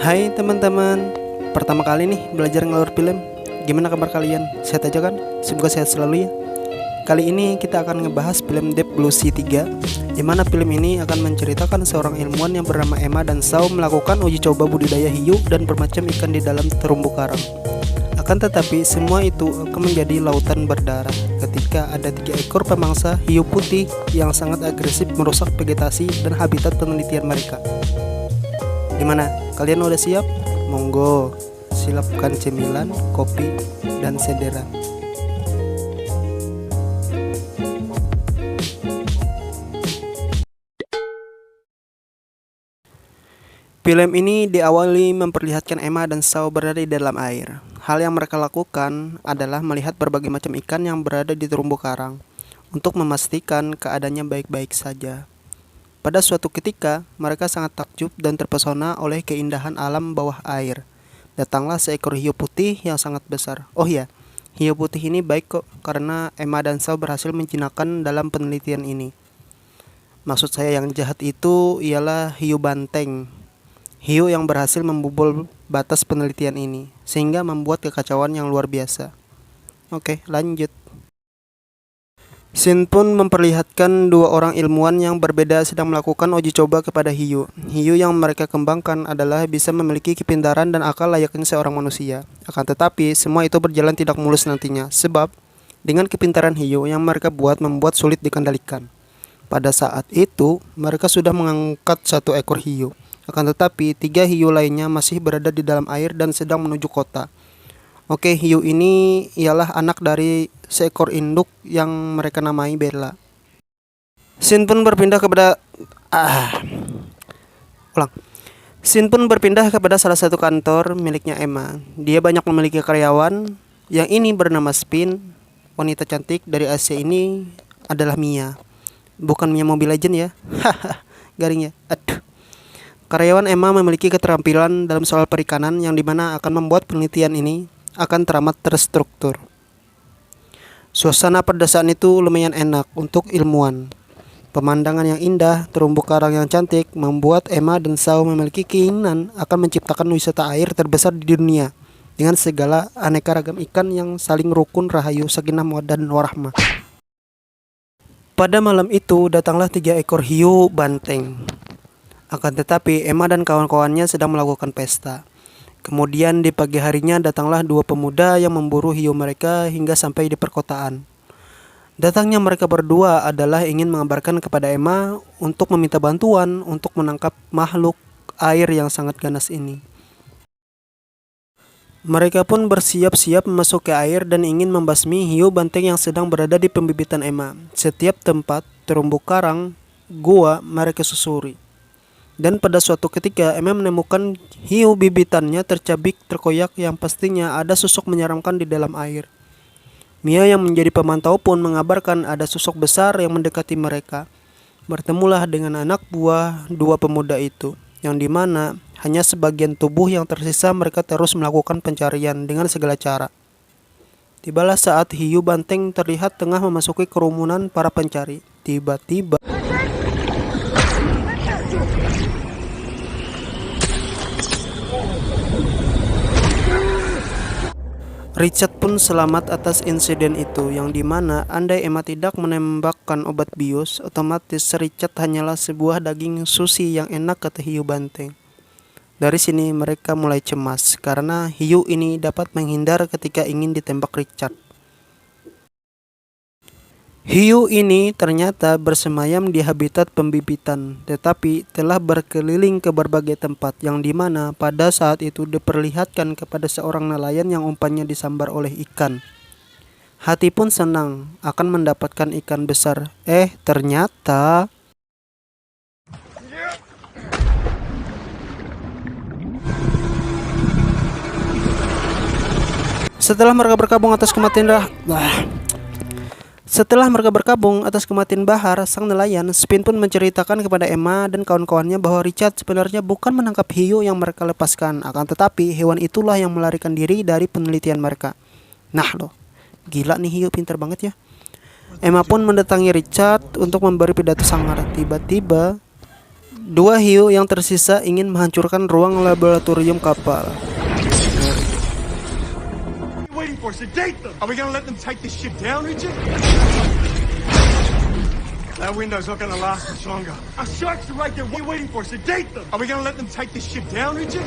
Hai teman-teman, pertama kali nih belajar ngelawar film. Gimana kabar kalian? Sehat aja kan? Semoga sehat selalu ya. Kali ini kita akan ngebahas film Deep Blue Sea 3, di mana film ini akan menceritakan seorang ilmuwan yang bernama Emma dan Shaw melakukan uji coba budidaya hiu dan bermacam ikan di dalam terumbu karang. Akan tetapi semua itu akan menjadi lautan berdarah ketika ada 3 ekor pemangsa hiu putih yang sangat agresif merusak vegetasi dan habitat penelitian mereka. Gimana? Kalian udah siap? Monggo, siapkan cemilan, kopi, dan sendera. Film ini diawali memperlihatkan Emma dan Shaw berada di dalam air. Hal yang mereka lakukan adalah melihat berbagai macam ikan yang berada di terumbu karang untuk memastikan keadaannya baik-baik saja. Pada suatu ketika, mereka sangat takjub dan terpesona oleh keindahan alam bawah air. Datanglah seekor hiu putih yang sangat besar. Oh ya, hiu putih ini baik kok karena Emma dan Shaw berhasil menjinakkan dalam penelitian ini. Maksud saya yang jahat itu ialah hiu banteng. Hiu yang berhasil membobol batas penelitian ini, sehingga membuat kekacauan yang luar biasa. Oke, lanjut. Scene pun memperlihatkan 2 orang ilmuwan yang berbeda sedang melakukan uji coba kepada hiu. Hiu yang mereka kembangkan adalah bisa memiliki kepintaran dan akal layaknya seorang manusia. Akan tetapi, semua itu berjalan tidak mulus nantinya, sebab dengan kepintaran hiu yang mereka buat membuat sulit dikendalikan. Pada saat itu, mereka sudah mengangkat 1 ekor hiu. Akan tetapi, 3 hiu lainnya masih berada di dalam air dan sedang menuju kota. Oke, hiu ini ialah anak dari seekor induk yang mereka namai Bella. Scene pun berpindah kepada ulang. Scene pun berpindah kepada salah satu kantor miliknya Emma. Dia banyak memiliki karyawan. Yang ini bernama Spin. Wanita cantik dari Asia ini adalah Mia. Bukan Mia Mobile Legend ya. Haha, garing ya. Aduh. Karyawan Emma memiliki keterampilan dalam soal perikanan yang dimana akan membuat penelitian ini akan teramat terstruktur. Suasana pedesaan itu lumayan enak untuk ilmuwan. Pemandangan yang indah, terumbu karang yang cantik membuat Emma dan Shaw memiliki keinginan akan menciptakan wisata air terbesar di dunia dengan segala aneka ragam ikan yang saling rukun rahayu sakinah mawaddah dan warahmah. Pada malam itu datanglah 3 ekor hiu banteng. Akan tetapi Emma dan kawan-kawannya sedang melakukan pesta. Kemudian di pagi harinya datanglah 2 pemuda yang memburu hiu mereka hingga sampai di perkotaan. Datangnya mereka berdua adalah ingin mengabarkan kepada Emma untuk meminta bantuan untuk menangkap makhluk air yang sangat ganas ini. Mereka pun bersiap-siap masuk ke air dan ingin membasmi hiu banteng yang sedang berada di pembibitan Emma. Setiap tempat, terumbu karang, gua mereka susuri. Dan pada suatu ketika Emma menemukan hiu bibitannya tercabik terkoyak yang pastinya ada sosok menyeramkan di dalam air. Mia yang menjadi pemantau pun mengabarkan ada sosok besar yang mendekati mereka. Bertemulah dengan anak buah 2 pemuda itu, yang dimana hanya sebagian tubuh yang tersisa mereka terus melakukan pencarian dengan segala cara. Tibalah saat hiu banteng terlihat tengah memasuki kerumunan para pencari. Tiba-tiba Richard pun selamat atas insiden itu, yang dimana andai Emma tidak menembakkan obat bius, otomatis Richard hanyalah sebuah daging sushi yang enak, kata hiu banteng. Dari sini mereka mulai cemas karena hiu ini dapat menghindar ketika ingin ditembak Richard. Hiu ini ternyata bersemayam di habitat pembibitan, tetapi telah berkeliling ke berbagai tempat, yang dimana pada saat itu diperlihatkan kepada seorang nelayan yang umpannya disambar oleh ikan. Hati pun senang akan mendapatkan ikan besar. Ternyata setelah mereka berkabung atas kematian Bahar, sang nelayan, Spin pun menceritakan kepada Emma dan kawan-kawannya bahwa Richard sebenarnya bukan menangkap hiu yang mereka lepaskan, akan tetapi hewan itulah yang melarikan diri dari penelitian mereka. Nah loh, gila nih hiu, pintar banget ya. Emma pun mendatangi Richard untuk memberi pidato sangar. Tiba-tiba Dua hiu yang tersisa ingin menghancurkan ruang laboratorium kapal. Waiting for us to date them. Are we gonna let them take this ship down, Richard? That window's not gonna last much longer. Our sharks are right there. We're waiting for us to date them. Are we gonna let them take this ship down, Richard?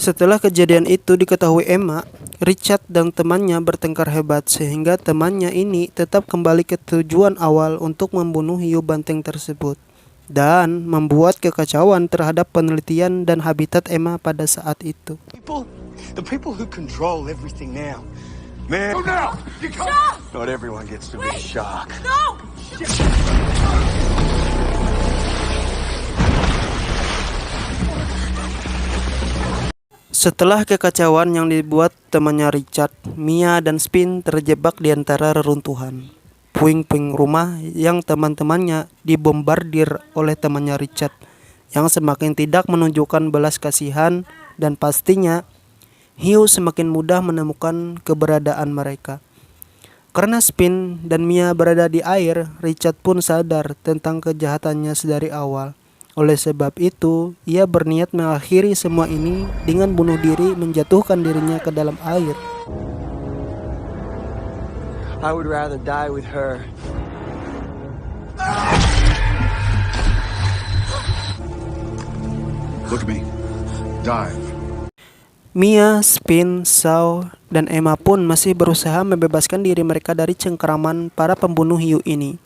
Setelah kejadian itu diketahui Emma, Richard dan temannya bertengkar hebat sehingga temannya ini tetap kembali ke tujuan awal untuk membunuh hiu banteng tersebut dan membuat kekacauan terhadap penelitian dan habitat Emma pada saat itu. The people who control everything now. Man, oh no! Not everyone gets to be a shark. No! Setelah kekacauan yang dibuat temannya Richard, Mia dan Spin terjebak di antara reruntuhan. Puing-puing rumah yang teman-temannya dibombardir oleh temannya Richard yang semakin tidak menunjukkan belas kasihan, dan pastinya hiu semakin mudah menemukan keberadaan mereka. Karena Spin dan Mia berada di air, Richard pun sadar tentang kejahatannya sedari awal. Oleh sebab itu, ia berniat mengakhiri semua ini dengan bunuh diri menjatuhkan dirinya ke dalam air. I would rather die with her. Look at me. Dive. Mia, Spin, Shaw, dan Emma pun masih berusaha membebaskan diri mereka dari cengkeraman para pembunuh hiu ini.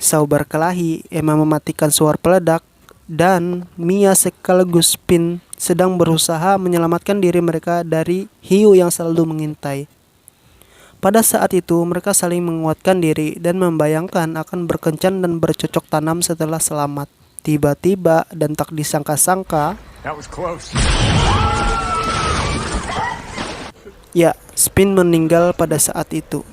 Shaw berkelahi, Emma mematikan suar peledak, dan Mia sekaligus Spin sedang berusaha menyelamatkan diri mereka dari hiu yang selalu mengintai. Pada saat itu mereka saling menguatkan diri dan membayangkan akan berkencan dan bercocok tanam setelah selamat. Tiba-tiba dan tak disangka-sangka, That was close. ya, Spin meninggal pada saat itu.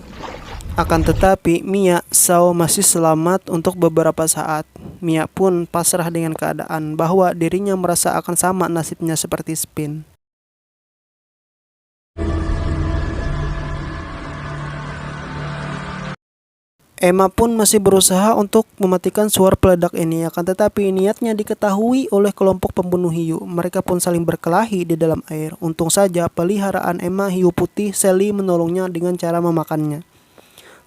Akan tetapi Mia, Shaw masih selamat untuk beberapa saat. Mia pun pasrah dengan keadaan bahwa dirinya merasa akan sama nasibnya seperti Spin. Emma pun masih berusaha untuk mematikan suar peledak ini, akan tetapi niatnya diketahui oleh kelompok pembunuh hiu. Mereka pun saling berkelahi di dalam air. Untung saja peliharaan Emma, hiu putih, Sally menolongnya dengan cara memakannya.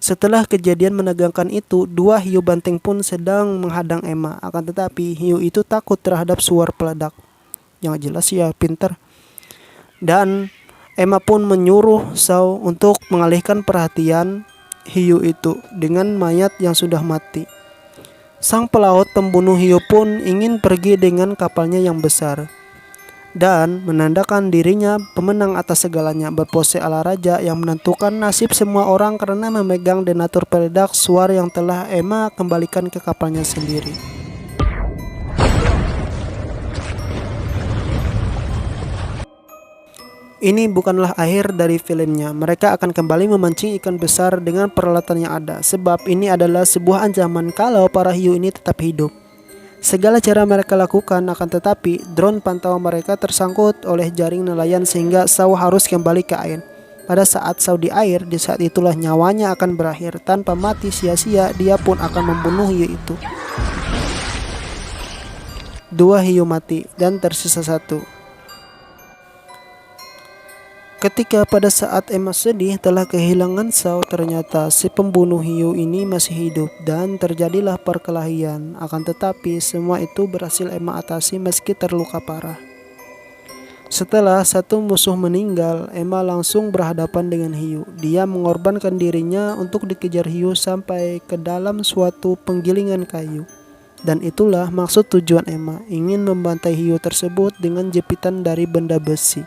Setelah kejadian menegangkan itu, dua hiu banteng pun sedang menghadang Emma, akan tetapi hiu itu takut terhadap suar peledak. Yang jelas ya, pintar. Dan Emma pun menyuruh Shaw untuk mengalihkan perhatian hiu itu dengan mayat yang sudah mati. Sang pelaut pembunuh hiu pun ingin pergi dengan kapalnya yang besar dan menandakan dirinya pemenang atas segalanya, berpose ala raja yang menentukan nasib semua orang karena memegang denatur peledak suar yang telah Emma kembalikan ke kapalnya sendiri. Ini bukanlah akhir dari filmnya. Mereka akan kembali memancing ikan besar dengan peralatan yang ada, sebab ini adalah sebuah ancaman kalau para hiu ini tetap hidup. Segala cara mereka lakukan, akan tetapi drone pantau mereka tersangkut oleh jaring nelayan sehingga Shaw harus kembali ke air. Pada saat Shaw di air, di saat itulah nyawanya akan berakhir. Tanpa mati sia-sia, dia pun akan membunuh hiu itu. Dua hiu mati dan tersisa satu. Ketika pada saat Emma sedih telah kehilangan Shaw, ternyata si pembunuh hiu ini masih hidup dan terjadilah perkelahian. Akan tetapi semua itu berhasil Emma atasi meski terluka parah. Setelah satu musuh meninggal, Emma langsung berhadapan dengan hiu. Dia mengorbankan dirinya untuk dikejar hiu sampai ke dalam suatu penggilingan kayu. Dan itulah maksud tujuan Emma, ingin membantai hiu tersebut dengan jepitan dari benda besi.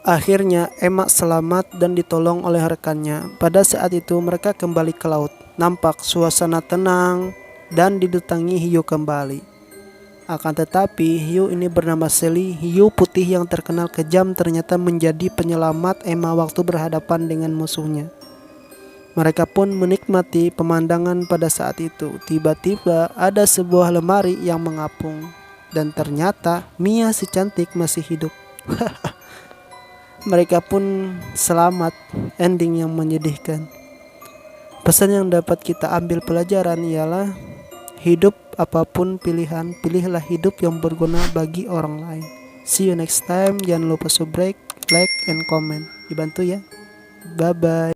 Akhirnya Emma selamat dan ditolong oleh rekannya. Pada saat itu mereka kembali ke laut. Nampak suasana tenang dan didatangi hiu kembali. Akan tetapi, hiu ini bernama Sally, hiu putih yang terkenal kejam ternyata menjadi penyelamat Emma waktu berhadapan dengan musuhnya. Mereka pun menikmati pemandangan pada saat itu. Tiba-tiba ada sebuah lemari yang mengapung. Dan ternyata Mia si cantik masih hidup. Mereka pun selamat, ending yang menyedihkan. Pesan yang dapat kita ambil pelajaran ialah hidup apapun pilihan, pilihlah hidup yang berguna bagi orang lain. See you next time. Jangan lupa subscribe, like, and comment. Dibantu ya. Bye-bye.